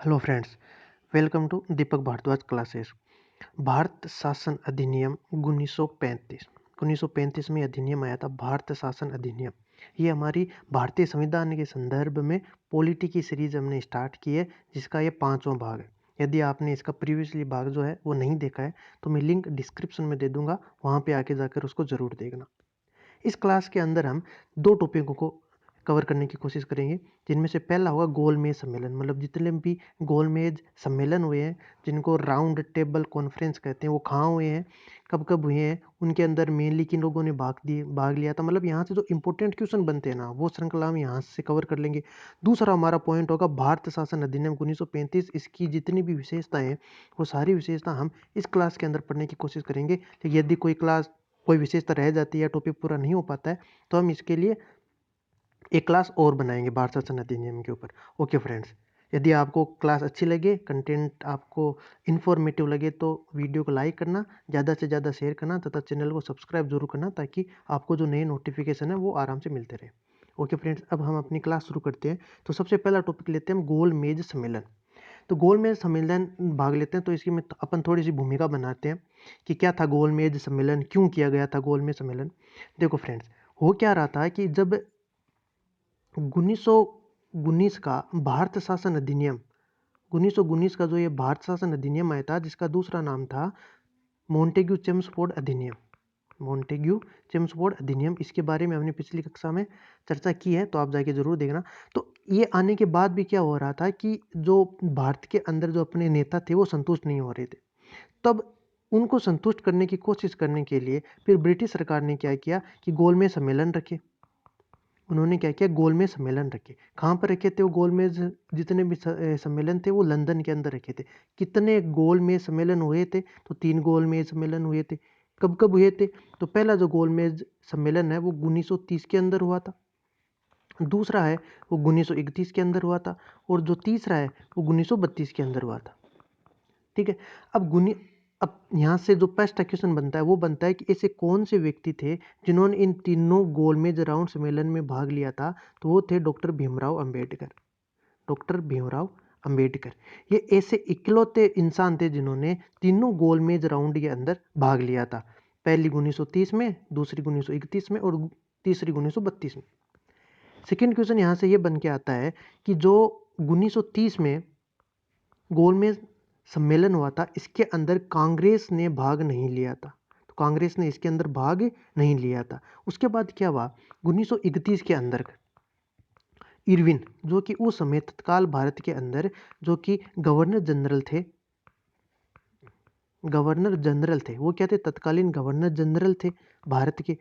Hello friends, welcome to Deepak Bhardwaj classes. Bharat शासन अधिनियम 1935 में अधिनियम आया था। भारत शासन अधिनियम ये हमारी भारतीय संविधान के संदर्भ में पॉलिटी की सीरीज हमने स्टार्ट की है, जिसका ये 5वां भाग है। यदि आपने इसका प्रीवियसली भाग जो है वो नहीं देखा है तो मैं लिंक डिस्क्रिप्शन में दे दूंगा, वहाँ पे आके जाकर उसको ज़रूर देखना। इस क्लास के अंदर हम दो टॉपिकों को कवर करने की कोशिश करेंगे, जिनमें से पहला होगा गोलमेज सम्मेलन। मतलब जितने भी गोलमेज सम्मेलन हुए हैं, जिनको राउंड टेबल कॉन्फ्रेंस कहते हैं, वो कहाँ हुए हैं, कब कब हुए हैं, उनके अंदर मेनली किन लोगों ने भाग लिया था। मतलब यहाँ से जो इंपॉर्टेंट क्वेश्चन बनते हैं ना, वो श्रृंखला हम यहाँ से कवर कर लेंगे। दूसरा हमारा पॉइंट होगा भारत शासन अधिनियम 1935। इसकी जितनी भी विशेषताएं हैं, वो सारी विशेषता हम इस क्लास के अंदर पढ़ने की कोशिश करेंगे। लेकिन यदि कोई विशेषता रह जाती है या टॉपिक पूरा नहीं हो पाता है, तो हम इसके लिए एक क्लास और बनाएंगे भारत शासन अधिनियम के ऊपर। ओके फ्रेंड्स, यदि आपको क्लास अच्छी लगे, कंटेंट आपको इन्फॉर्मेटिव लगे, तो वीडियो को लाइक करना, ज़्यादा से ज़्यादा शेयर करना तथा चैनल को सब्सक्राइब जरूर करना, ताकि आपको जो नए नोटिफिकेशन है वो आराम से मिलते रहे। ओके फ्रेंड्स, अब हम अपनी क्लास शुरू करते हैं। तो सबसे पहला टॉपिक लेते हैं हम गोल मेज सम्मेलन। तो गोल मेज सम्मेलन भाग लेते हैं, तो इसकी में अपन थोड़ी सी भूमिका बनाते हैं कि क्या था गोल मेज सम्मेलन, क्यों किया गया था गोल मेज सम्मेलन। देखो फ्रेंड्स, हो क्या रहा था कि जब 1919 का भारत शासन अधिनियम, 1919 का जो ये भारत शासन अधिनियम आया था, जिसका दूसरा नाम था मोंटेग्यू चेम्सफोर्ड अधिनियम। मोंटेग्यू चेम्सफोर्ड अधिनियम, इसके बारे में हमने पिछली कक्षा में चर्चा की है, तो आप जाके जरूर देखना। तो ये आने के बाद भी क्या हो रहा था कि जो भारत के अंदर जो अपने नेता थे वो संतुष्ट नहीं हो रहे थे। तब उनको संतुष्ट करने की कोशिश करने के लिए फिर ब्रिटिश सरकार ने क्या किया कि गोलमेज सम्मेलन रखे। उन्होंने क्या किया, गोलमेज सम्मेलन रखे। कहाँ पर रखे थे वो गोलमेज? जितने भी सम्मेलन थे वो लंदन के अंदर रखे थे। कितने गोलमेज सम्मेलन हुए थे? तो 3 गोलमेज सम्मेलन हुए थे। कब कब हुए थे? तो पहला जो गोलमेज सम्मेलन है वो 1930 के अंदर हुआ था। दूसरा है वो 1931 के अंदर हुआ था, और जो तीसरा है वो 1932 के अंदर हुआ था। ठीक है। अब यहाँ से जो फर्स्ट क्वेश्चन बनता है वो बनता है कि ऐसे कौन से व्यक्ति थे जिन्होंने इन तीनों गोलमेज राउंड सम्मेलन में भाग लिया था? तो वो थे डॉक्टर भीमराव अंबेडकर। डॉक्टर भीमराव अंबेडकर ये ऐसे इकलौते इंसान थे जिन्होंने तीनों गोलमेज राउंड के अंदर भाग लिया था। पहली 1930 में, दूसरी 1931 में, और तीसरी 1932 में। सेकेंड क्वेश्चन यहाँ से ये बन के आता है कि जो 1930 में गोलमेज सम्मेलन हुआ था, इसके अंदर कांग्रेस ने भाग नहीं लिया था। तो कांग्रेस ने इसके अंदर भाग नहीं लिया था। उसके बाद क्या हुआ, 1931 के अंदर इरविन, जो कि उस समय तत्काल भारत के अंदर जो कि गवर्नर जनरल थे, वो क्या थे? तत्कालीन गवर्नर जनरल थे भारत के।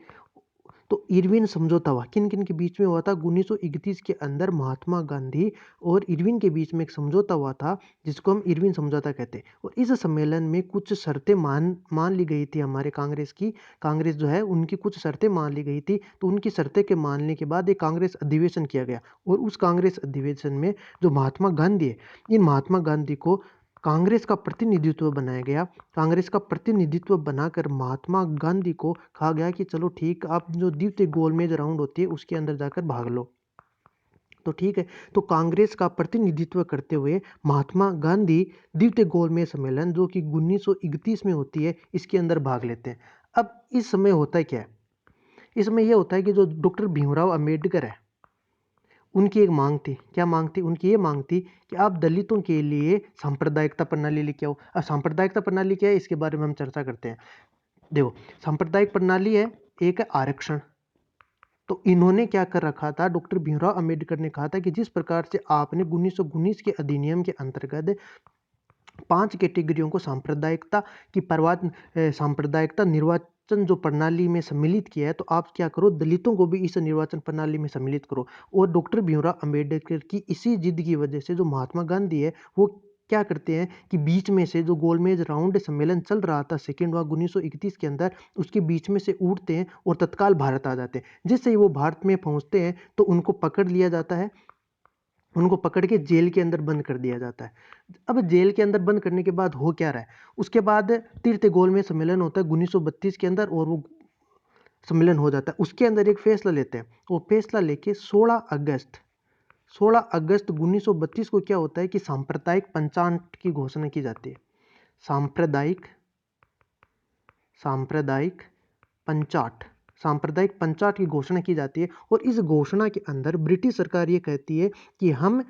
तो इरविन समझौता हुआ, किन किन के बीच में हुआ था? 1931 के अंदर महात्मा गांधी और इरविन के बीच में एक समझौता हुआ था, जिसको हम इरविन समझौता कहते हैं। और इस सम्मेलन में कुछ शर्तें मान ली गई थी हमारे कांग्रेस की। कांग्रेस जो है उनकी कुछ शर्तें मान ली गई थी। तो उनकी शर्तें के मानने के बाद एक कांग्रेस अधिवेशन किया गया, और उस कांग्रेस अधिवेशन में जो महात्मा गांधी है, इन महात्मा गांधी को कांग्रेस का प्रतिनिधित्व बनाया गया। कांग्रेस का प्रतिनिधित्व बनाकर महात्मा गांधी को कहा गया कि चलो ठीक, आप जो द्वितीय गोलमेज राउंड होती है उसके अंदर जाकर भाग लो। तो ठीक है, तो कांग्रेस का प्रतिनिधित्व करते हुए महात्मा गांधी द्वितीय गोलमेज सम्मेलन, जो कि 1931 में होती है, इसके अंदर भाग लेते हैं। अब इस समय होता है क्या है? इस समय यह होता है कि जो डॉक्टर भीमराव अंबेडकर है, उनकी एक मांग थी। क्या मांग थी उनकी? ये मांग थी कि आप दलितों के लिए सांप्रदायिकता प्रणाली लेके आओ। अब सांप्रदायिकता प्रणाली क्या है, इसके बारे में हम चर्चा करते हैं। देखो, सांप्रदायिक प्रणाली है, एक है आरक्षण। तो इन्होंने क्या कर रखा था, डॉक्टर भीमराव अंबेडकर ने कहा था कि जिस प्रकार से आपने 1919 के अधिनियम के अंतर्गत 5 कैटेगरियों को सांप्रदायिकता निर्वाचन जो प्रणाली में सम्मिलित किया है, तो आप क्या करो, दलितों को भी इस निर्वाचन प्रणाली में सम्मिलित करो। और डॉक्टर भीमराव अंबेडकर की इसी जिद की वजह से जो महात्मा गांधी है, वो क्या करते हैं कि बीच में से जो गोलमेज राउंड सम्मेलन चल रहा था सेकेंड वार 1931 के अंदर, उसके बीच में से उठते हैं और तत्काल भारत आ जाते हैं। जिससे ही वो भारत में पहुंचते हैं तो उनको पकड़ लिया जाता है, उनको पकड़ के जेल के अंदर बंद कर दिया जाता है। अब जेल के अंदर बंद करने के बाद हो क्या रहा है, उसके बाद तृतीय गोलमेज सम्मेलन होता है 1932 के अंदर, और वो सम्मेलन हो जाता है। उसके अंदर एक फैसला लेते हैं, वो फैसला लेके 16 16 अगस्त 1932 को क्या होता है कि सांप्रदायिक पंचायत की घोषणा की जाती है। सांप्रदायिक पंचायत सांप्रदायिक पंचायत की घोषणा की जाती है और इस घोषणा के अंदर ब्रिटिश सरकार ये कहती है कि हम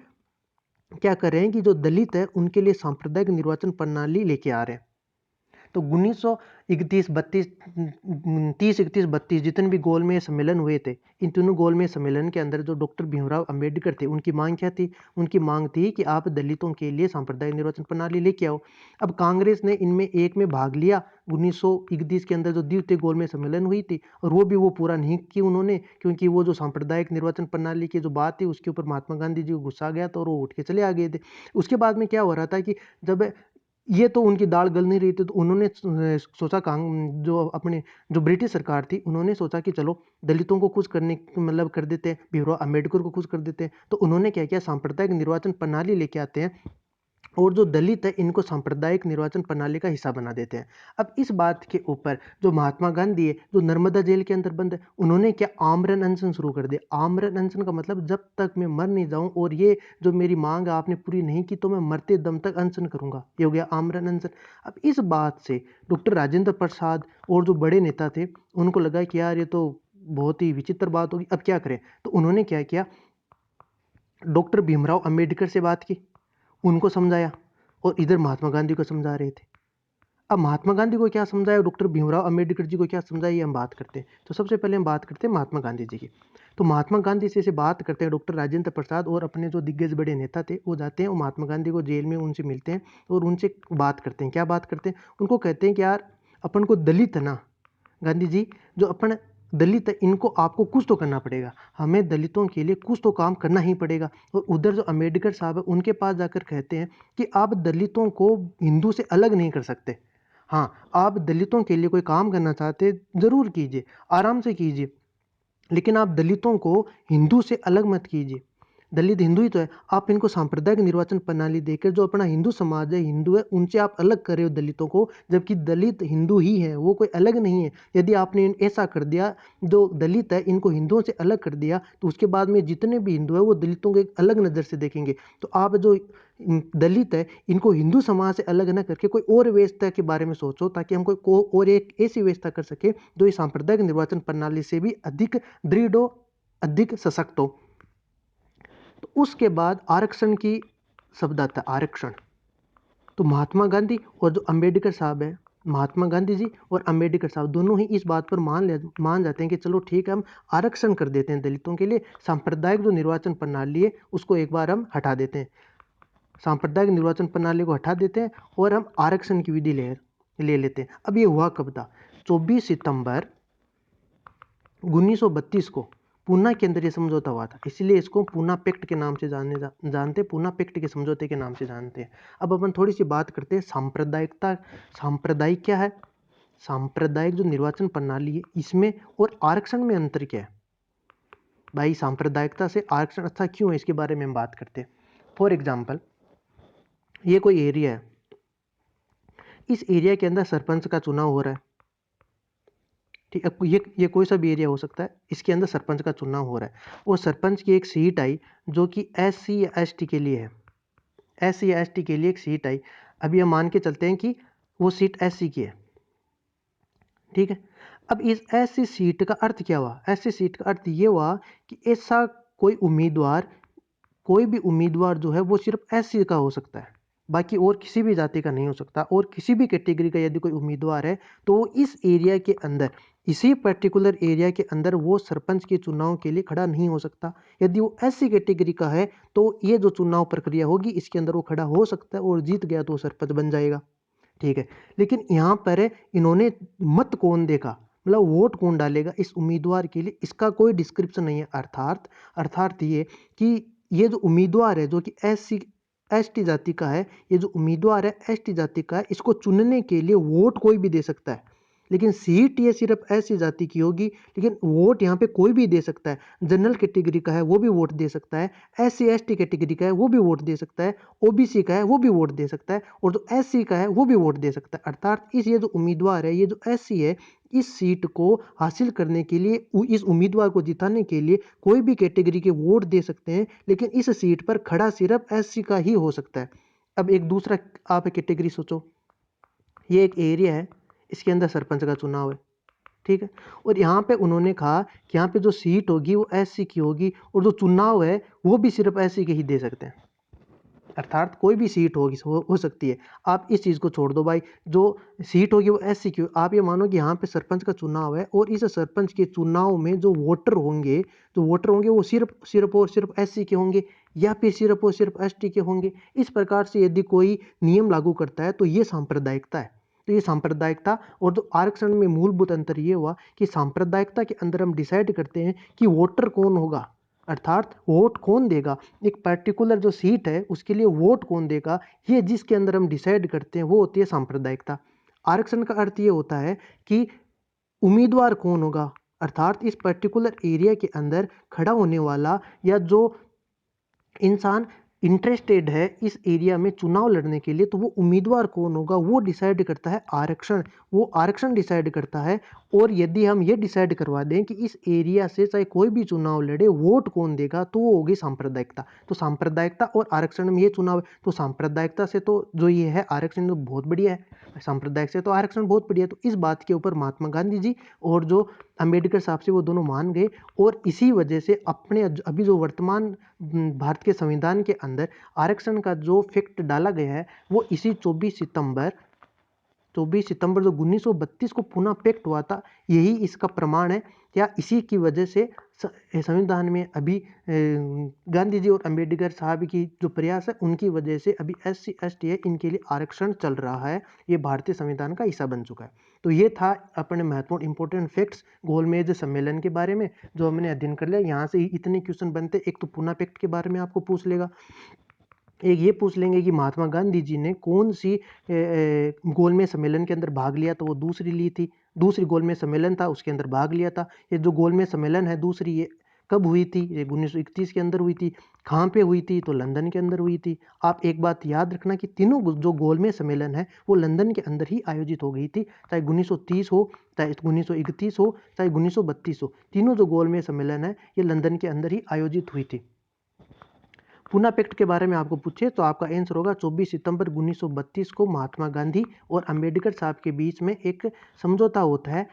क्या कर रहे हैं कि जो दलित है उनके लिए सांप्रदायिक निर्वाचन प्रणाली लेके आ रहे हैं। तो 1931 32 30 31 32 जितने भी गोलमेज सम्मेलन हुए थे, इन तीनों गोलमेज सम्मेलन के अंदर जो डॉक्टर भीमराव अंबेडकर थे, उनकी मांग क्या थी? उनकी मांग थी कि आप दलितों के लिए सांप्रदायिक निर्वाचन प्रणाली लेके आओ। अब कांग्रेस ने इनमें एक में भाग लिया 1931 के अंदर जो द्वितीय गोलमेज सम्मेलन हुई थी, और वो पूरा नहीं की उन्होंने, क्योंकि वो जो सांप्रदायिक निर्वाचन प्रणाली की जो बात थी उसके ऊपर महात्मा गांधी जी को गुस्सा आ गया था और वो उठ के चले आ गए थे। उसके बाद में क्या हो रहा था कि जब ये तो उनकी दाल गल नहीं रही थी, तो उन्होंने सोचा जो ब्रिटिश सरकार थी उन्होंने सोचा कि चलो दलितों को कुछ करने मतलब कर देते हैं, भीमराव अंबेडकर को कुछ कर देते हैं। तो उन्होंने क्या किया, सांप्रदायिक निर्वाचन प्रणाली लेके आते हैं और जो दलित है इनको सांप्रदायिक निर्वाचन प्रणाली का हिस्सा बना देते हैं। अब इस बात के ऊपर जो महात्मा गांधी है, जो नर्मदा जेल के अंदर बंद है, उन्होंने क्या आमरण अनशन शुरू कर दिया। आमरण अनशन का मतलब जब तक मैं मर नहीं जाऊं और ये जो मेरी मांग आपने पूरी नहीं की तो मैं मरते दम तक अनशन करूंगा, ये हो गया आमरण अनशन। अब इस बात से डॉक्टर राजेंद्र प्रसाद और जो बड़े नेता थे उनको लगा कि यार ये तो बहुत ही विचित्र बात होगी, अब क्या करें। तो उन्होंने क्या किया, डॉक्टर भीमराव अंबेडकर से बात की, उनको समझाया और इधर महात्मा गांधी को समझा रहे थे। अब महात्मा गांधी को क्या समझाया, डॉक्टर भीमराव अंबेडकर जी को क्या समझाया, ये हम बात करते हैं। तो सबसे पहले हम बात करते हैं महात्मा गांधी जी की। तो महात्मा गांधी से बात करते हैं डॉक्टर राजेंद्र प्रसाद और अपने जो दिग्गज बड़े नेता थे वो जाते हैं और महात्मा गांधी को जेल में उनसे मिलते हैं और उनसे बात करते हैं। क्या बात करते हैं, उनको कहते हैं कि यार अपन को दलित है ना गांधी जी, जो अपन दलित है इनको आपको कुछ तो करना पड़ेगा, हमें दलितों के लिए कुछ तो काम करना ही पड़ेगा। और उधर जो अंबेडकर साहब है उनके पास जाकर कहते हैं कि आप दलितों को हिंदू से अलग नहीं कर सकते। हाँ, आप दलितों के लिए कोई काम करना चाहते जरूर कीजिए, आराम से कीजिए, लेकिन आप दलितों को हिंदू से अलग मत कीजिए। दलित हिंदू ही तो है, आप इनको सांप्रदायिक निर्वाचन प्रणाली देकर जो अपना हिंदू समाज है, हिंदू है, उनसे आप अलग कर रहे हो दलितों को, जबकि दलित हिंदू ही है, वो कोई अलग नहीं है। यदि आपने ऐसा कर दिया, जो दलित है इनको हिंदुओं से अलग कर दिया, तो उसके बाद में जितने भी हिंदू है वो दलितों को एक अलग नज़र से देखेंगे। तो आप जो दलित है इनको हिंदू समाज से अलग न करके कोई और व्यवस्था के बारे में सोचो, ताकि हम कोई और एक ऐसी व्यवस्था कर सके जो इस सांप्रदायिक निर्वाचन प्रणाली से भी अधिक दृढ़ हो, अधिक सशक्त हो। तो उसके बाद आरक्षण की शब्द आता है, आरक्षण। तो महात्मा गांधी और जो अंबेडकर साहब है, महात्मा गांधी जी और अंबेडकर साहब दोनों ही इस बात पर मान जाते हैं कि चलो ठीक है, हम आरक्षण कर देते हैं दलितों के लिए, सांप्रदायिक जो निर्वाचन प्रणाली है उसको एक बार हम हटा देते हैं, सांप्रदायिक निर्वाचन प्रणाली को हटा देते हैं और हम आरक्षण की विधि ले लेते हैं। अब ये हुआ कब था, 24 सितंबर 1932 को पूना के अंदर ये समझौता हुआ था, इसलिए इसको पूना पैक्ट के नाम से जानते, पूना पैक्ट के समझौते के नाम से जानते हैं। अब अपन थोड़ी सी बात करते हैं सांप्रदायिकता। सांप्रदायिक क्या है, सांप्रदायिक जो निर्वाचन प्रणाली है इसमें और आरक्षण में अंतर क्या है। भाई सांप्रदायिकता से आरक्षण अच्छा क्यों है, इसके बारे में हम बात करते हैं। फॉर एग्जाम्पल, ये कोई एरिया है, इस एरिया के अंदर सरपंच का चुनाव हो रहा है, ठीक है, ये कोई सा भी एरिया हो सकता है, इसके अंदर सरपंच का चुनाव हो रहा है और सरपंच की एक सीट आई जो कि एससी या एसटी के लिए है, एससी या एसटी के लिए एक सीट आई। अभी हम मान के चलते हैं कि वो सीट एससी की है, ठीक है। अब इस एससी सीट का अर्थ क्या हुआ, एससी सीट का अर्थ ये हुआ कि ऐसा कोई भी उम्मीदवार जो है वो सिर्फ एससी का हो सकता है, बाकी और किसी भी जाति का नहीं हो सकता, और किसी भी कैटेगरी का यदि कोई उम्मीदवार है तो वो इस एरिया के अंदर, इसी पर्टिकुलर एरिया के अंदर वो सरपंच के चुनाव के लिए खड़ा नहीं हो सकता। यदि वो एससी कैटेगरी का है तो ये जो चुनाव प्रक्रिया होगी इसके अंदर वो खड़ा हो सकता है और जीत गया तो वो सरपंच बन जाएगा, ठीक है। लेकिन यहाँ पर इन्होंने मत कौन देखा, मतलब वोट कौन डालेगा इस उम्मीदवार के लिए, इसका कोई डिस्क्रिप्शन नहीं है। अर्थात ये कि ये जो उम्मीदवार है जो कि एससी एसटी जाति का है, ये जो उम्मीदवार है एसटी जाति का है, इसको चुनने के लिए वोट कोई भी दे सकता है, लेकिन सीट ये सिर्फ ऐसी जाति की होगी, लेकिन वोट यहाँ पे कोई भी दे सकता है। जनरल कैटेगरी का है वो भी वोट दे सकता है, SC ST कैटेगरी का है वो भी वोट दे सकता है, OBC का है वो भी वोट दे सकता है, और जो SC का है वो भी वोट दे सकता है। अर्थात ये जो उम्मीदवार है, ये जो SC है, इस सीट को हासिल करने के लिए, इस उम्मीदवार को जिताने के लिए कोई भी कैटेगरी के वोट दे सकते हैं, लेकिन इस सीट पर खड़ा सिर्फ SC का ही हो सकता है। अब एक दूसरा आप कैटेगरी सोचो, ये एक एरिया है, इसके अंदर सरपंच का चुनाव है, ठीक है, और यहाँ पे उन्होंने कहा कि यहाँ पे जो सीट होगी वो SC की होगी, और जो चुनाव है वो भी सिर्फ SC के ही दे सकते हैं। अर्थात कोई भी सीट होगी, हो सकती है। आप इस चीज़ को छोड़ दो भाई, जो सीट होगी वो SC की। आप ये मानो कि यहाँ पे सरपंच का चुनाव है, और इस सरपंच के चुनाव में जो वोटर होंगे वो सिर्फ और सिर्फ SC के होंगे, या फिर सिर्फ और सिर्फ ST के होंगे। इस प्रकार से यदि कोई नियम लागू करता है तो ये सांप्रदायिकता है। तो ये सांप्रदायिकता और जो आरक्षण में मूलभूत अंतर ये हुआ कि सांप्रदायिकता के अंदर हम डिसाइड करते हैं कि वोटर कौन होगा, अर्थात वोट कौन देगा, एक पर्टिकुलर जो सीट है उसके लिए वोट कौन देगा, ये जिसके अंदर हम डिसाइड करते हैं वो होती है सांप्रदायिकता। आरक्षण का अर्थ ये होता है कि उम्मीदवार कौन होगा, अर्थात इस पर्टिकुलर एरिया के अंदर खड़ा होने वाला या जो इंसान इंटरेस्टेड है इस एरिया में चुनाव लड़ने के लिए, तो वो उम्मीदवार कौन होगा वो डिसाइड करता है आरक्षण, वो आरक्षण डिसाइड करता है। और यदि हम ये डिसाइड करवा दें कि इस एरिया से चाहे कोई भी चुनाव लड़े वोट कौन देगा, तो वो होगी सांप्रदायिकता। तो सांप्रदायिकता और आरक्षण में ये चुनाव है, तो सांप्रदायिकता से तो जो ये है आरक्षण तो बहुत बढ़िया है, सांप्रदायिक से तो आरक्षण बहुत बढ़िया है। तो इस बात के ऊपर महात्मा गांधी जी और जो अंबेडकर साहब से वो दोनों मान गए, और इसी वजह से अपने अभी जो वर्तमान भारत के संविधान के अंदर आरक्षण का जो फैक्ट डाला गया है वो इसी 24 सितंबर जो 1932 को पुनः पैक्ट हुआ था, यही इसका प्रमाण है। या इसी की वजह से संविधान में अभी गांधी जी और अंबेडकर साहब की जो प्रयास है उनकी वजह से अभी SC ST है इनके लिए आरक्षण चल रहा है, ये भारतीय संविधान का हिस्सा बन चुका है। तो ये था अपने महत्वपूर्ण इंपॉर्टेंट फैक्ट्स गोलमेज सम्मेलन के बारे में जो हमने अध्ययन कर लिया। यहाँ से इतने क्वेश्चन बनते, एक तो पुनः पैक्ट के बारे में आपको पूछ लेगा, एक ये पूछ लेंगे कि महात्मा गांधी जी ने कौन सी गोलमेज सम्मेलन के अंदर भाग लिया, तो वो दूसरी गोलमेज सम्मेलन था उसके अंदर भाग लिया था। ये जो गोलमेज सम्मेलन है दूसरी, ये कब हुई थी, ये 1931 के अंदर हुई थी। कहाँ पे हुई थी, तो लंदन के अंदर हुई थी। आप एक बात याद रखना कि तीनों जो गोलमेज सम्मेलन है वो लंदन के अंदर ही आयोजित हो गई थी, चाहे 1930 हो, चाहे 1931 हो, चाहे 1932 हो, तीनों जो गोलमेज सम्मेलन है ये लंदन के अंदर ही आयोजित हुई थी। पुना पैक्ट के बारे में आपको पूछे तो आपका आंसर होगा 24 सितंबर 1932 को महात्मा गांधी और अंबेडकर साहब के बीच में एक समझौता होता है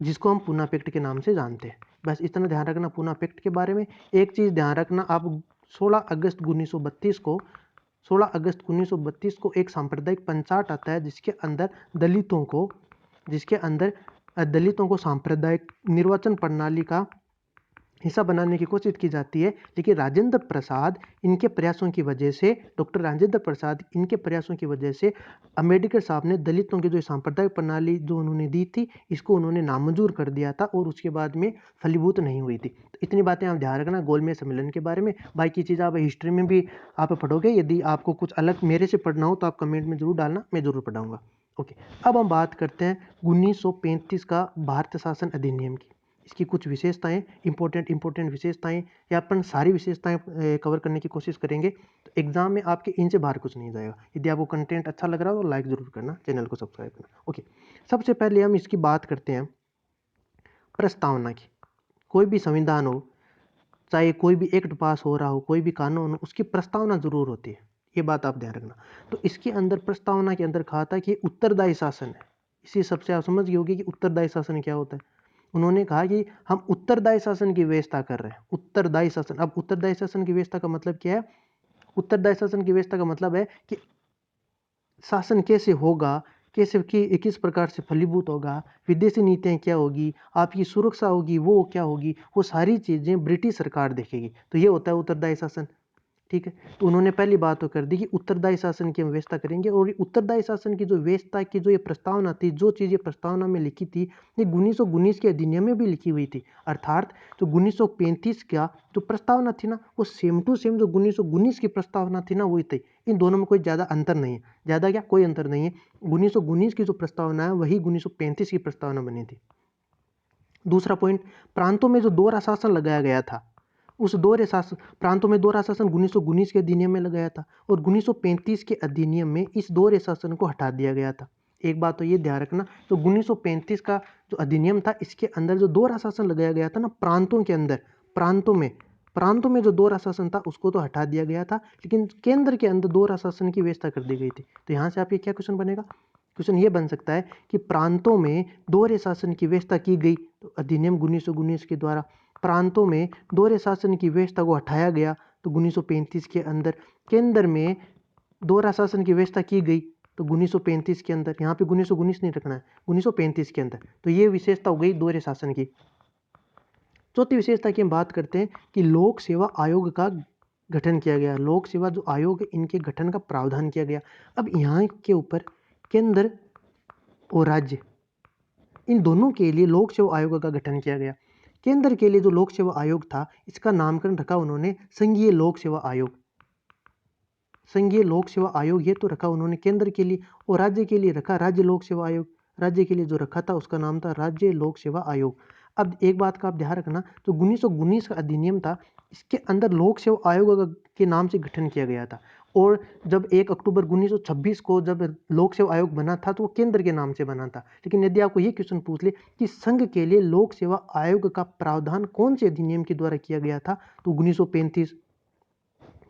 जिसको हम पुना पैक्ट के नाम से जानते हैं। बस इतना ध्यान रखना पुना पैक्ट के बारे में। एक चीज़ ध्यान रखना, आप 16 अगस्त 1932 को एक सांप्रदायिक पंचायत आता है जिसके अंदर दलितों को सांप्रदायिक निर्वाचन प्रणाली का हिस्सा बनाने की कोशिश की जाती है। लेकिन राजेंद्र प्रसाद इनके प्रयासों की वजह से, डॉक्टर राजेंद्र प्रसाद इनके प्रयासों की वजह से अंबेडकर साहब ने दलितों की जो सांप्रदायिक प्रणाली जो उन्होंने दी थी इसको उन्होंने नामंजूर कर दिया था और उसके बाद में फलीभूत नहीं हुई थी। तो इतनी बातें आप ध्यान रखना गोलमेज सम्मेलन के बारे में। बाकी चीज़ आप हिस्ट्री में भी आप पढ़ोगे, यदि आपको कुछ अलग मेरे से पढ़ना हो तो आप कमेंट में जरूर डालना, मैं जरूर पढ़ाऊँगा। ओके, अब हम बात करते हैं 1935 का भारत शासन अधिनियम की। इसकी कुछ विशेषताएं, इंपॉर्टेंट विशेषताएं, या अपन सारी विशेषताएं कवर करने की कोशिश करेंगे। तो एग्जाम में आपके इनसे बाहर कुछ नहीं जाएगा। यदि आपको कंटेंट अच्छा लग रहा हो तो लाइक जरूर करना, चैनल को सब्सक्राइब करना। ओके, सबसे पहले हम इसकी बात करते हैं प्रस्तावना की। कोई भी संविधान हो, चाहे कोई भी एक्ट पास हो रहा हो, कोई भी कानून हो, उसकी प्रस्तावना जरूर होती है, ये बात आप ध्यान रखना। तो इसके अंदर प्रस्तावना के अंदर कहा था कि उत्तरदायी शासन है। इसी सबसे आप समझ गए होगी कि उत्तरदायी शासन क्या होता है। उन्होंने कहा कि हम उत्तरदायी शासन की व्यवस्था कर रहे हैं। उत्तरदायी शासन, अब उत्तरदायी शासन की व्यवस्था का मतलब क्या है? उत्तरदायी शासन की व्यवस्था का मतलब है कि शासन कैसे होगा, कैसे कि किस प्रकार से फलीभूत होगा, विदेशी नीतियाँ क्या होगी, आपकी सुरक्षा होगी वो क्या होगी, वो सारी चीज़ें ब्रिटिश सरकार देखेगी। तो ये होता है उत्तरदायी शासन। ठीक है, तो उन्होंने पहली बात तो कर दी कि उत्तरदायी शासन की हम व्यवस्था करेंगे, और उत्तरदायी शासन की जो व्यवस्था की जो ये प्रस्तावना थी, जो चीज़ ये प्रस्तावना में लिखी थी, ये 1919 के अधिनियम में भी लिखी हुई थी। अर्थात जो 1935 का जो प्रस्तावना थी ना, वो सेम टू सेम जो 1919 की प्रस्तावना थी ना, वही थी। इन दोनों में कोई ज़्यादा अंतर नहीं है, ज़्यादा क्या, कोई अंतर नहीं है। 1919 की जो प्रस्तावना है वही 1935 की प्रस्तावना बनी थी। दूसरा पॉइंट, प्रांतों में जो दोहरा शासन लगाया गया था, उस दोहरे शासन, प्रांतों में दोहरा शासन 1919 के अधिनियम में लगाया था, और 1935 के अधिनियम में इस दोहरे शासन को हटा दिया गया था। एक बात तो ये ध्यान रखना, तो 1935 का जो अधिनियम था, इसके अंदर जो दोहरा शासन लगाया गया था ना, प्रांतों के अंदर, प्रांतों में जो दोहरा शासन था उसको तो हटा दिया गया था, लेकिन केंद्र के अंदर दोहरा शासन की व्यवस्था कर दी गई थी। तो यहाँ से आपके क्या क्वेश्चन बनेगा, क्वेश्चन ये बन सकता है कि प्रांतों में दोहरे शासन की व्यवस्था की गई, तो अधिनियम 1919 के द्वारा। प्रांतों में दोहरे शासन की व्यवस्था को हटाया गया, तो 1935 के अंदर। केंद्र में दोहरा शासन की व्यवस्था की गई, तो 1935 के अंदर। यहाँ पे 1919 नहीं रखना है, 1935 के अंदर। तो ये विशेषता हो गई दोहरे शासन की। चौथी विशेषता की हम बात करते हैं कि लोक सेवा आयोग का गठन किया गया। लोक सेवा जो आयोग है, इनके गठन का प्रावधान किया गया। अब यहाँ के ऊपर केंद्र और राज्य, इन दोनों के लिए लोक सेवा आयोग का गठन किया गया। केंद्र के लिए जो लोक सेवा आयोग था, इसका नामकरण रखा उन्होंने संघीय लोक सेवा आयोग। संघीय लोक सेवा आयोग ये तो रखा उन्होंने केंद्र के लिए, और राज्य के लिए रखा राज्य लोक सेवा आयोग। राज्य के लिए जो रखा था उसका नाम था राज्य लोक सेवा आयोग। अब एक बात का आप ध्यान रखना, जो 1919 का अधिनियम था, इसके अंदर लोक सेवा आयोग के नाम से गठन किया गया था, और जब 1 अक्टूबर 1926 को जब लोक सेवा आयोग बना था, तो वो केंद्र के नाम से बना था। लेकिन यदि आपको ये क्वेश्चन पूछ ले कि संघ के लिए लोक सेवा आयोग का प्रावधान कौन से अधिनियम के द्वारा किया गया था, तो 1935।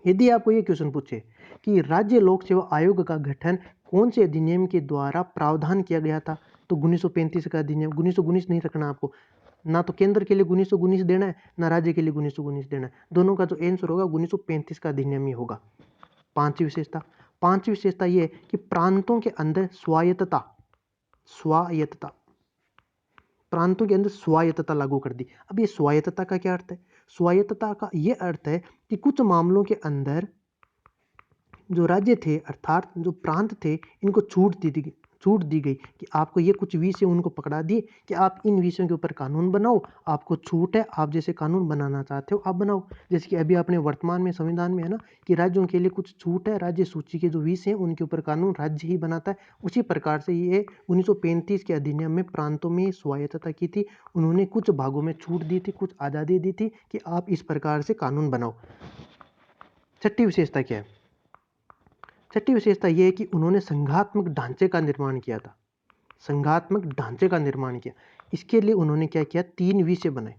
यदि आपको ये क्वेश्चन पूछे कि राज्य लोक सेवा आयोग का गठन कौन से अधिनियम के द्वारा प्रावधान किया गया था, तो 1935 का अधिनियम। 1919 नहीं रखना आपको, ना तो केंद्र के लिए 1919 देना है, ना राज्य के लिए 1919 देना है। दोनों का जो आंसर होगा 1935 का अधिनियम ही होगा। पांचवी विशेषता ये है कि प्रांतों के अंदर स्वायत्तता प्रांतों के अंदर स्वायत्तता लागू कर दी। अब ये स्वायत्तता का क्या अर्थ है? स्वायत्तता का ये अर्थ है कि कुछ मामलों के अंदर जो राज्य थे, अर्थात जो प्रांत थे, इनको छूट दी गई कि आपको ये कुछ विषय उनको पकड़ा दिए कि आप इन विषयों के ऊपर कानून बनाओ, आपको छूट है, आप जैसे कानून बनाना चाहते हो आप बनाओ। जैसे कि अभी अपने वर्तमान में संविधान में है ना कि राज्यों के लिए कुछ छूट है, राज्य सूची के जो विषय हैं उनके ऊपर कानून राज्य ही बनाता है। उसी प्रकार से ये 1935 के अधिनियम में प्रांतों में स्वायत्तता की थी, उन्होंने कुछ भागों में छूट दी थी, कुछ आज़ादी दी थी कि आप इस प्रकार से कानून बनाओ। छठी विशेषता क्या है? छठी विशेषता यह है कि उन्होंने संघात्मक ढांचे का निर्माण किया था। संघात्मक ढांचे का निर्माण किया, इसके लिए उन्होंने क्या किया, 3 विषय बनाए।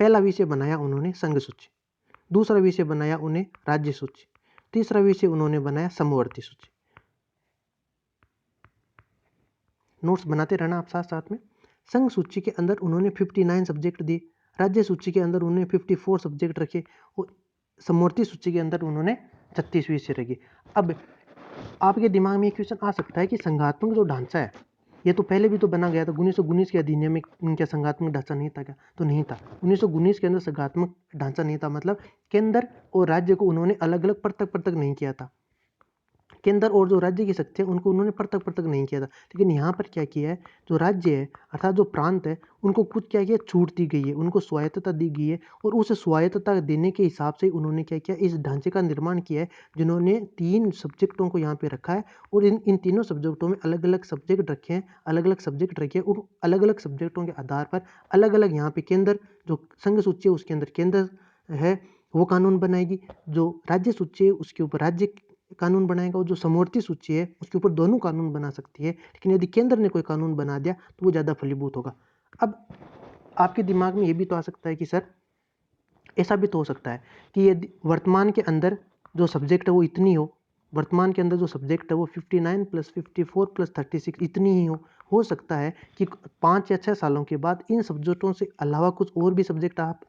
पहला विषय बनाया उन्होंने संघ सूची, दूसरा विषय बनाया उन्हें राज्य सूची, तीसरा विषय उन्होंने बनाया समवर्ती सूची। नोट्स बनाते रहना आप साथ साथ में। संघ सूची के अंदर उन्होंने 59 सब्जेक्ट दिए, राज्य सूची के अंदर उन्होंने 54 सब्जेक्ट रखे, और समवर्ती सूची के अंदर उन्होंने 36 विषय रखे। अब आपके दिमाग में एक क्वेश्चन आ सकता है कि संघात्मक जो ढांचा है, ये तो पहले भी तो बना गया था 1919 के अधिनियम में, क्या संघात्मक ढांचा नहीं था क्या? तो नहीं था। 1919 के अंदर संघात्मक ढांचा नहीं था, मतलब केंद्र और राज्य को उन्होंने अलग अलग पृथक नहीं किया था। केंद्र और जो राज्य की शक्ति है उनको उन्होंने पृथक नहीं किया था। लेकिन यहाँ पर क्या किया है, जो राज्य है अर्थात जो प्रांत है, उनको कुछ क्या किया, छूट दी गई है, उनको स्वायत्तता दी गई है, और उस स्वायत्तता देने के हिसाब से उन्होंने क्या किया, इस ढांचे का निर्माण किया है, जिन्होंने 3 सब्जेक्टों को यहाँ पे रखा है, और इन तीनों सब्जेक्टों में अलग अलग सब्जेक्ट रखे हैं, और अलग अलग सब्जेक्टों के आधार पर अलग अलग यहाँ पे केंद्र, जो संघ सूची है उसके अंदर केंद्र है वो कानून बनाएगी, जो राज्य सूची है उसके ऊपर राज्य कानून बनाएगा, और जो समवर्ती सूची है उसके ऊपर दोनों कानून बना सकती है। लेकिन यदि केंद्र ने कोई कानून बना दिया तो वो ज़्यादा फलीभूत होगा। अब आपके दिमाग में ये भी तो आ सकता है कि सर ऐसा भी तो हो सकता है कि यदि वर्तमान के अंदर जो सब्जेक्ट है वो इतनी वर्तमान के अंदर जो सब्जेक्ट है वो 59 + 54 + 36 इतनी ही हो सकता है कि 5 या 6 सालों के बाद इन सब्जेक्टों से अलावा कुछ और भी सब्जेक्ट आप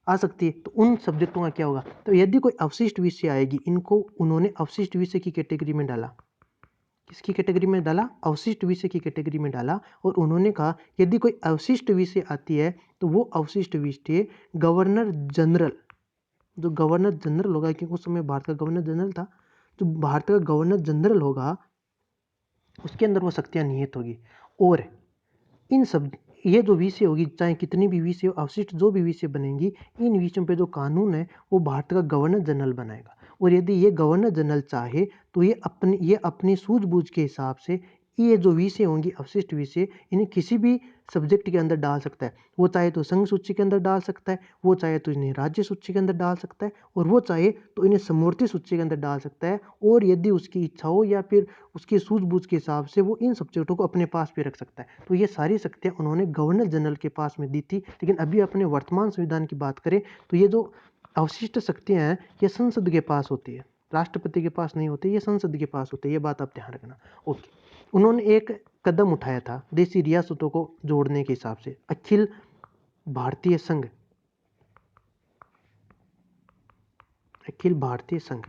आ सकती है, तो उन सब्जेक्टों का क्या होगा? तो यदि कोई अवशिष्ट विषय आएगी, इनको उन्होंने अवशिष्ट विषय की कैटेगरी में डाला। किसकी कैटेगरी में डाला? अवशिष्ट विषय की कैटेगरी में डाला, और उन्होंने कहा यदि कोई अवशिष्ट विषय आती है तो वो अवशिष्ट विषय गवर्नर जनरल जो गवर्नर जनरल होगा, क्योंकि उस समय भारत का गवर्नर जनरल था, जो भारत का गवर्नर जनरल होगा उसके अंदर वो शक्तियाँ निहित होगी। और इन सब ये जो विषय होगी, चाहे कितनी भी विषय अवशिष्ट जो भी विषय बनेंगी, इन विषयों पे जो कानून है वो भारत का गवर्नर जनरल बनाएगा। और यदि ये गवर्नर जनरल चाहे तो ये अपनी सूझबूझ के हिसाब से ये जो विषय होंगी अवशिष्ट विषय, इन्हें किसी भी सब्जेक्ट के अंदर डाल सकता है। वो चाहे तो संघ सूची के अंदर डाल सकता है, वो चाहे तो इन्हें राज्य सूची के अंदर डाल सकता है, और वो चाहे तो इन्हें समवर्ती सूची के अंदर डाल सकता है। और यदि उसकी इच्छा हो या फिर उसकी सूझबूझ के हिसाब से वो इन सब्जेक्टों को अपने पास भी रख सकता है। तो ये सारी शक्तियाँ उन्होंने गवर्नर जनरल के पास में दी थी। लेकिन अभी अपने वर्तमान संविधान की बात करें तो ये जो अवशिष्ट शक्तियाँ हैं ये संसद के पास होती है, राष्ट्रपति के पास नहीं होती, ये संसद के पास होती है। ये बात आप ध्यान रखना। ओके, उन्होंने एक कदम उठाया था देशी रियासतों को जोड़ने के हिसाब से, अखिल भारतीय संघ। अखिल भारतीय संघ,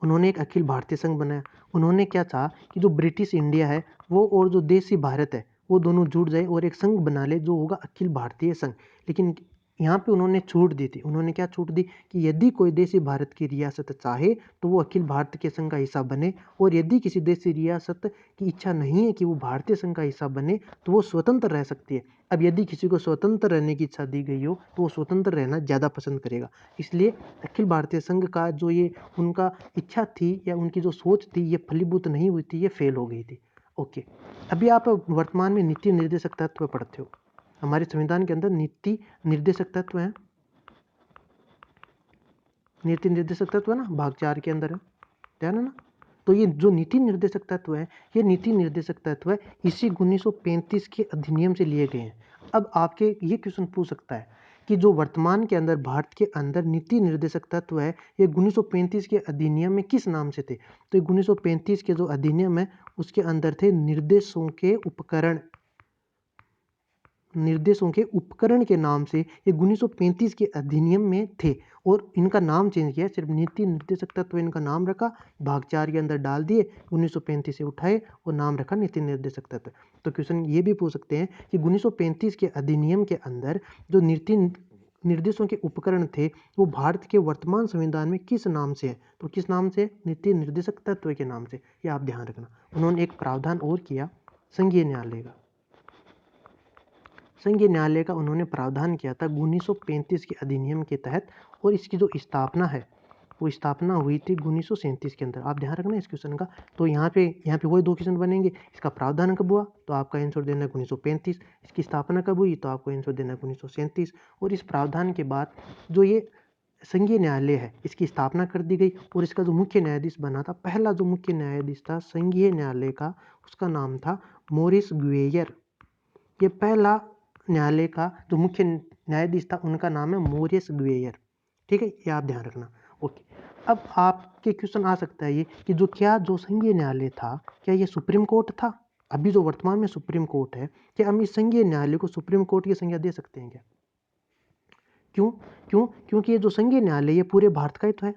उन्होंने एक अखिल भारतीय संघ बनाया। उन्होंने क्या चाहा कि जो ब्रिटिश इंडिया है वो और जो देशी भारत है वो दोनों जुड़ जाए और एक संघ बना ले जो होगा अखिल भारतीय संघ। लेकिन यहाँ पे उन्होंने छूट दी थी। उन्होंने क्या छूट दी कि यदि कोई देशी भारत की रियासत चाहे तो वो अखिल भारत के संघ का हिस्सा बने, और यदि किसी देशी रियासत की इच्छा नहीं है कि वो भारतीय संघ का हिस्सा बने तो वो स्वतंत्र रह सकती है। अब यदि किसी को स्वतंत्र रहने की इच्छा दी गई हो तो वो स्वतंत्र रहना ज़्यादा पसंद करेगा। इसलिए अखिल भारतीय संघ का जो ये उनका इच्छा थी या उनकी जो सोच थी ये फलीभूत नहीं हुई थी, ये फेल हो गई थी। ओके, अभी आप वर्तमान में नीति निर्देशक तत्व पढ़ते हो। हमारे संविधान के अंदर नीति निर्देशक तत्व है, नीति निर्देशक तत्व है ना, भाग 4 के अंदर है, ध्यान है ना। तो ये जो नीति निर्देशक तत्व है, ये नीति निर्देशक तत्व है इसी 1935 के अधिनियम से लिए गए हैं। अब आपके ये क्वेश्चन पूछ सकता है कि जो वर्तमान के अंदर भारत के अंदर नीति निर्देशक तत्व है ये 1935 के अधिनियम में किस नाम से थे। तो ये 1935 के जो अधिनियम है उसके अंदर थे निर्देशों के उपकरण, निर्देशों के उपकरण के नाम से ये 1935 के अधिनियम में थे। और इनका नाम चेंज किया, सिर्फ नीति निर्देशक तत्व इनका नाम रखा, भाग 4 के अंदर डाल दिए, 1935 से उठाए और नाम रखा नीति निर्देशक तत्व। तो क्वेश्चन ये भी पूछ सकते हैं कि 1935 के अधिनियम के अंदर जो नीति निर्देशों के उपकरण थे वो भारत के वर्तमान संविधान में किस नाम से है। तो किस नाम से, नीति निर्देशक तत्व के नाम से, ये आप ध्यान रखना। उन्होंने एक प्रावधान और किया संघीय न्यायालय का, संघीय न्यायालय का उन्होंने प्रावधान किया था 1935 के अधिनियम के तहत, और इसकी जो स्थापना है वो स्थापना हुई थी 1937 के अंदर। आप ध्यान रखना इस क्वेश्चन का। तो यहाँ पे वही दो क्वेश्चन बनेंगे, इसका प्रावधान कब हुआ तो आपका आंसर देना है 1935, इसकी स्थापना कब हुई तो आपको आंसर देना है 1937। और इस प्रावधान के बाद जो ये संघीय न्यायालय है इसकी स्थापना कर दी गई, और इसका जो मुख्य न्यायाधीश बना था, पहला जो मुख्य न्यायाधीश था संघीय न्यायालय का, उसका नाम था मोरिस ग्वेयर। ये पहला न्यायालय का जो मुख्य न्यायाधीश था उनका नाम है मोरिस ग्वेयर। ठीक है, ये आप ध्यान रखना। ओके, अब आपके क्वेश्चन आ सकता है ये कि जो संघीय न्यायालय था क्या ये सुप्रीम कोर्ट था। अभी जो वर्तमान में सुप्रीम कोर्ट है, क्या हम इस संघीय न्यायालय को सुप्रीम कोर्ट की संज्ञा दे सकते हैं क्या। क्यों क्यों क्योंकि ये जो संघीय न्यायालय ये पूरे भारत का ही तो है,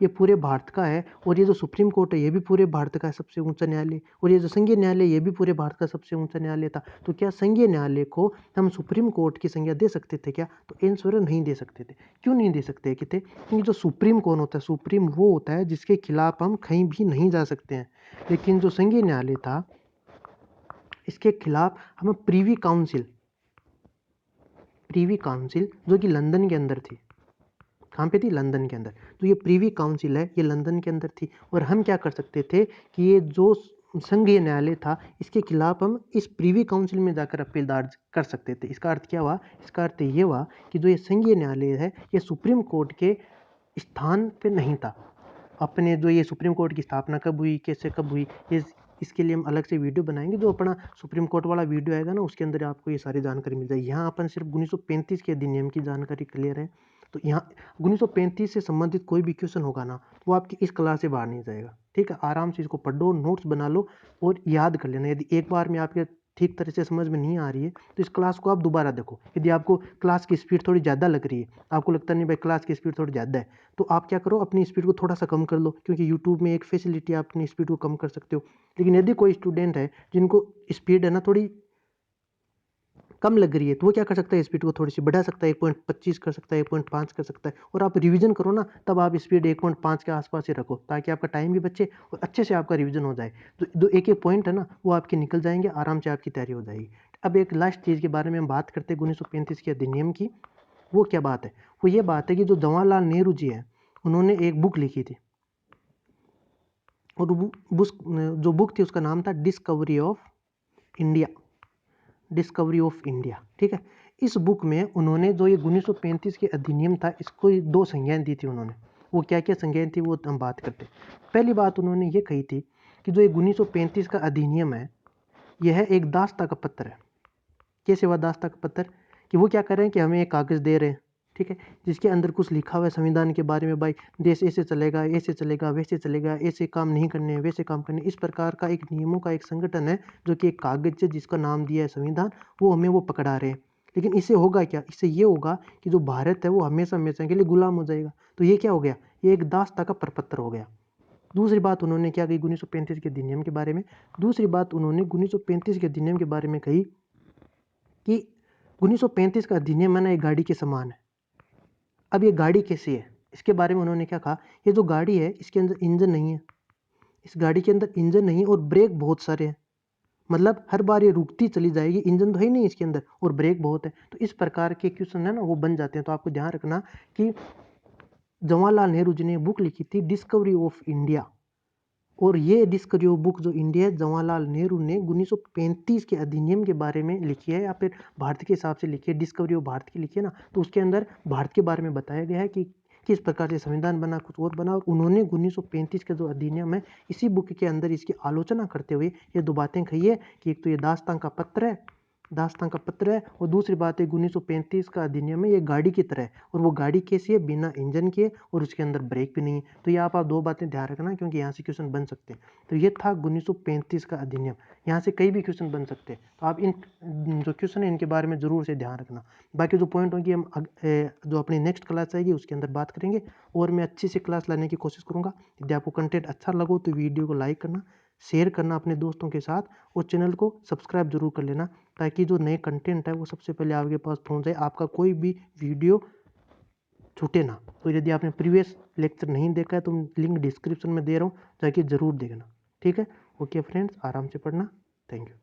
ये पूरे भारत का है। और ये जो सुप्रीम कोर्ट है ये भी पूरे भारत का सबसे ऊंचा न्यायालय, और ये जो संघीय न्यायालय ये भी पूरे भारत का सबसे ऊंचा न्यायालय था। तो क्या संघीय न्यायालय को हम सुप्रीम कोर्ट की संज्ञा दे सकते थे क्या, तो आंसर नहीं दे सकते थे। क्यों नहीं दे सकते थे, क्योंकि जो सुप्रीम कौन होता है, सुप्रीम वो होता है जिसके खिलाफ हम कहीं भी नहीं जा सकते हैं। लेकिन जो संघीय न्यायालय था इसके खिलाफ हम प्रीवी काउंसिल जो कि लंदन के अंदर थी, कहाँ पे थी, लंदन के अंदर। तो ये प्रीवी काउंसिल है ये लंदन के अंदर थी, और हम क्या कर सकते थे कि ये जो संघीय न्यायालय था इसके खिलाफ हम इस प्रीवी काउंसिल में जाकर अपील दर्ज कर सकते थे। इसका अर्थ क्या हुआ, इसका अर्थ ये हुआ कि जो ये संघीय न्यायालय है ये सुप्रीम कोर्ट के स्थान पे नहीं था। अपने जो ये सुप्रीम कोर्ट की स्थापना कब हुई, कैसे कब हुई, ये इसके लिए हम अलग से वीडियो बनाएंगे। जो अपना सुप्रीम कोर्ट वाला वीडियो आएगा ना उसके अंदर आपको ये सारी जानकारी मिल जाएगी। यहाँ अपन सिर्फ 1935 के अधिनियम की जानकारी क्लियर है। तो यहाँ 1935 से संबंधित कोई भी क्वेश्चन होगा ना वो आपकी इस क्लास से बाहर नहीं जाएगा। ठीक है, आराम से इसको पढ़ो, नोट्स बना लो और याद कर लेना। यदि एक बार में आपके ठीक तरह से समझ में नहीं आ रही है तो इस क्लास को आप दोबारा देखो। यदि आपको क्लास की स्पीड थोड़ी ज़्यादा लग रही है, आपको लगता नहीं भाई क्लास की स्पीड थोड़ी ज़्यादा है, तो आप क्या करो अपनी स्पीड को थोड़ा सा कम कर लो, क्योंकि यूट्यूब में एक फैसिलिटी आप अपनी स्पीड को कम कर सकते हो। लेकिन यदि कोई स्टूडेंट है जिनको स्पीड है ना थोड़ी कम लग रही है तो वो क्या कर सकता है, स्पीड को थोड़ी सी बढ़ा सकता है, 1.25 कर सकता है, 1.5 कर सकता है। और आप रिवीजन करो ना, तब आप स्पीड 1.5 के आसपास ही रखो, ताकि आपका टाइम भी बचे और अच्छे से आपका रिवीजन हो जाए। तो जो एक एक पॉइंट है ना, वो आपके निकल जाएंगे, आराम से आपकी तैयारी हो जाएगी। अब एक लास्ट चीज़ के बारे में हम बात करते हैं 1935 के अधिनियम की। वो क्या बात है? वो ये बात है कि जो जवाहरलाल नेहरू जी हैं, उन्होंने एक बुक लिखी थी, और जो बुक थी उसका नाम था discovery of India. Discovery of India, ठीक है। इस बुक में उन्होंने जो ये 1935 के अधिनियम था, इसको 2 संज्ञाएं दी थी उन्होंने। वो क्या क्या संज्ञाएं थी वो हम बात करते हैं। पहली बात उन्होंने ये कही थी कि जो ये 1935 का अधिनियम है, यह एक दास्ता का पत्र है। कैसे हुआ दास्ता का पत्र? कि वो क्या कर रहे हैं कि हमें एक कागज़ दे रहे हैं, ठीक है, जिसके अंदर कुछ लिखा हुआ है संविधान के बारे में, भाई देश ऐसे चलेगा, ऐसे चलेगा, वैसे चलेगा, ऐसे काम नहीं करने हैं, वैसे काम करने। इस प्रकार का एक नियमों का एक संगठन है, जो कि एक कागज़ है जिसका नाम दिया है संविधान, वो हमें वो पकड़ा रहे हैं। लेकिन इससे होगा क्या? इससे ये होगा कि जो भारत है वो हमेशा हमेशा के लिए गुलाम हो जाएगा। तो ये क्या हो गया? ये एक दास्ता का प्रपत्र हो गया। दूसरी बात उन्होंने क्या कही 1935 के अधिनियम के बारे में? दूसरी बात उन्होंने 1935 के अधिनियम के बारे में कही कि 1935 का अधिनियम है ना, एक गाड़ी के समान है। अब ये गाड़ी कैसी है? इसके बारे में उन्होंने क्या कहा, ये जो गाड़ी है इसके अंदर इंजन नहीं है। इस गाड़ी के अंदर इंजन नहीं है और ब्रेक बहुत सारे हैं। मतलब हर बार ये रुकती चली जाएगी, इंजन तो है ही नहीं इसके अंदर और ब्रेक बहुत है। तो इस प्रकार के क्वेश्चन है ना, वो बन जाते हैं। तो आपको ध्यान रखना कि जवाहरलाल नेहरू जी ने बुक लिखी थी डिस्कवरी ऑफ इंडिया, और ये डिस्कवरी बुक जो इंडिया जवाहरलाल नेहरू ने 1935 के अधिनियम के बारे में लिखी है, या फिर भारत के हिसाब से लिखी है, डिस्कवरी ऑफ भारत की लिखी है ना। तो उसके अंदर भारत के बारे में बताया गया है कि किस प्रकार से संविधान बना, कुछ और बना। और उन्होंने 1935 का जो अधिनियम है, इसी बुक के अंदर इसकी आलोचना करते हुए ये 2 बातें कही है कि एक तो ये दास्तां का पत्र है, दास्तां का पत्र है, और दूसरी बात है 1935 का अधिनियम है, ये गाड़ी की तरह है। और वो गाड़ी कैसी है? बिना इंजन के, और उसके अंदर ब्रेक भी नहीं है। तो ये आप 2 बातें ध्यान रखना, क्योंकि यहाँ से क्वेश्चन बन सकते हैं। तो ये था 1935 का अधिनियम। यहाँ से कई भी क्वेश्चन बन सकते हैं। तो आप इन जो क्वेश्चन है इनके बारे में ज़रूर से ध्यान रखना। बाकी जो पॉइंट होंगे हम जो अपनी नेक्स्ट क्लास आएगी उसके अंदर बात करेंगे, और मैं अच्छी सी क्लास लाने की कोशिश करूँगा। यदि आपको कंटेंट अच्छा लगा तो वीडियो को लाइक करना, शेयर करना अपने दोस्तों के साथ, और चैनल को सब्सक्राइब जरूर कर लेना, ताकि जो नए कंटेंट है वो सबसे पहले आपके पास पहुंच जाए, आपका कोई भी वीडियो छूटे ना। तो यदि आपने प्रीवियस लेक्चर नहीं देखा है तो लिंक डिस्क्रिप्शन में दे रहा हूँ, जाके ज़रूर देखना। ठीक है, ओके फ्रेंड्स, आराम से पढ़ना। Thank you.